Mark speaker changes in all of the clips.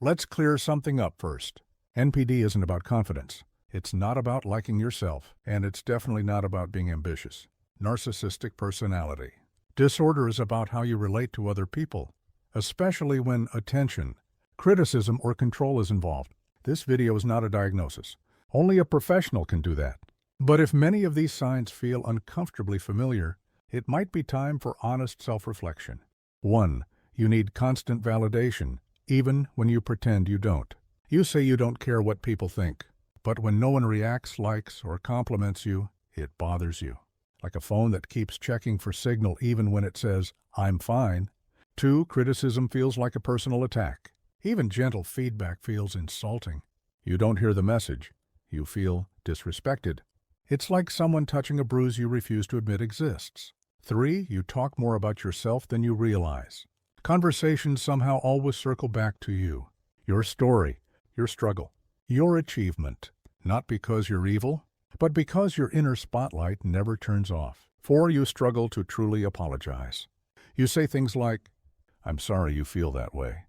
Speaker 1: Let's clear something up first. NPD isn't about confidence. It's not about liking yourself, and it's definitely not about being ambitious. Narcissistic personality disorder is about how you relate to other people, especially when attention, criticism, or control is involved. This video is not a diagnosis. Only a professional can do that. But if many of these signs feel uncomfortably familiar, it might be time for honest self-reflection. 1. You need constant validation, even when you pretend you don't. You say you don't care what people think, but when no one reacts, likes, or compliments you, it bothers you. Like a phone that keeps checking for signal even when it says, "I'm fine." 2. Criticism feels like a personal attack. Even gentle feedback feels insulting. You don't hear the message. You feel disrespected. It's like someone touching a bruise you refuse to admit exists. 3. You talk more about yourself than you realize. Conversations somehow always circle back to you. Your story, your struggle, your achievement. Not because you're evil, but because your inner spotlight never turns off. 4. You struggle to truly apologize. You say things like, "I'm sorry you feel that way.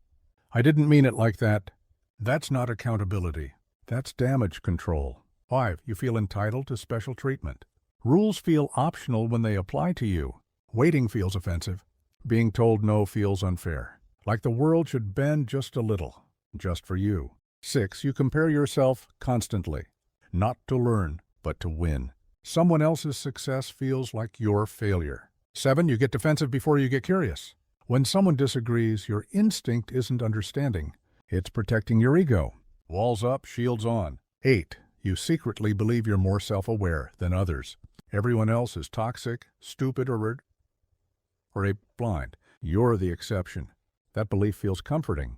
Speaker 1: I didn't mean it like that." That's not accountability. That's damage control. 5. You feel entitled to special treatment. Rules feel optional when they apply to you. Waiting feels offensive. Being told no feels unfair. Like the world should bend just a little, just for you. 6. You compare yourself constantly. Not to learn, but to win. Someone else's success feels like your failure. 7. You get defensive before you get curious. When someone disagrees, your instinct isn't understanding. It's protecting your ego. Walls up, shields on. 8. You secretly believe you're more self-aware than others. Everyone else is toxic, stupid, or blind. You're the exception. That belief feels comforting,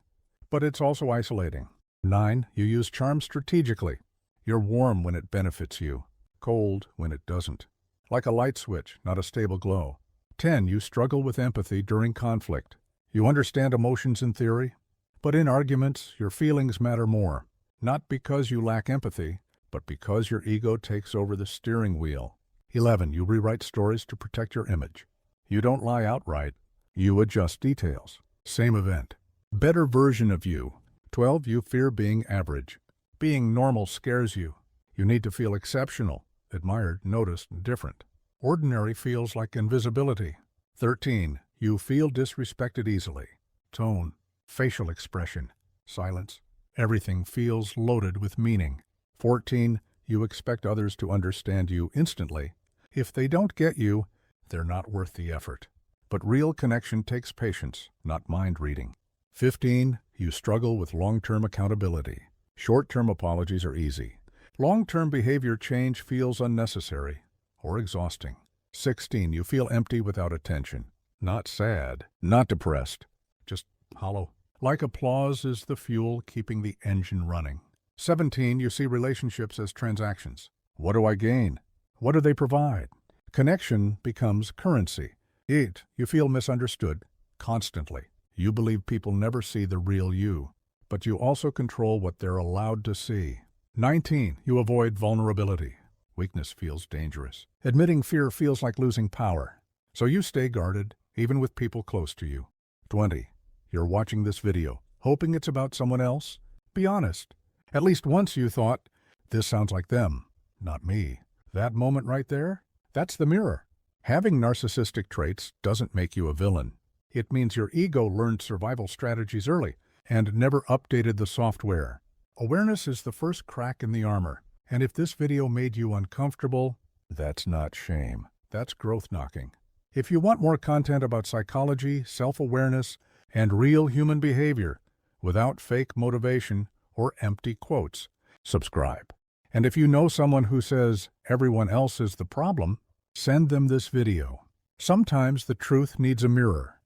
Speaker 1: but it's also isolating. 9. You use charm strategically. You're warm when it benefits you, cold when it doesn't. Like a light switch, not a stable glow. 10. You struggle with empathy during conflict. You understand emotions in theory, but in arguments, your feelings matter more. Not because you lack empathy, but because your ego takes over the steering wheel. 11. You rewrite stories to protect your image. You don't lie outright. You adjust details. Same event. Better version of you. 12. You fear being average. Being normal scares you. You need to feel exceptional, admired, noticed, different. Ordinary feels like invisibility. 13. You feel disrespected easily. Tone, facial expression, silence. Everything feels loaded with meaning. 14. You expect others to understand you instantly. If they don't get you, they're not worth the effort. But real connection takes patience, not mind reading. 15. You struggle with long-term accountability. Short-term apologies are easy. Long-term behavior change feels unnecessary or exhausting. 16. You feel empty without attention. Not sad, not depressed, just hollow. Like applause is the fuel keeping the engine running. 17. You see relationships as transactions. What do I gain? What do they provide? Connection becomes currency. 8. You feel misunderstood constantly. You believe people never see the real you, but you also control what they're allowed to see. 19. You avoid vulnerability. Weakness feels dangerous. Admitting fear feels like losing power. So you stay guarded, even with people close to you. 20. You're watching this video, hoping it's about someone else. Be honest. At least once you thought, "This sounds like them, not me." That moment right there, that's the mirror. Having narcissistic traits doesn't make you a villain. It means your ego learned survival strategies early and never updated the software. Awareness is the first crack in the armor. And if this video made you uncomfortable, that's not shame. That's growth knocking. If you want more content about psychology, self-awareness, and real human behavior without fake motivation or empty quotes, subscribe. And if you know someone who says everyone else is the problem, send them this video. Sometimes the truth needs a mirror.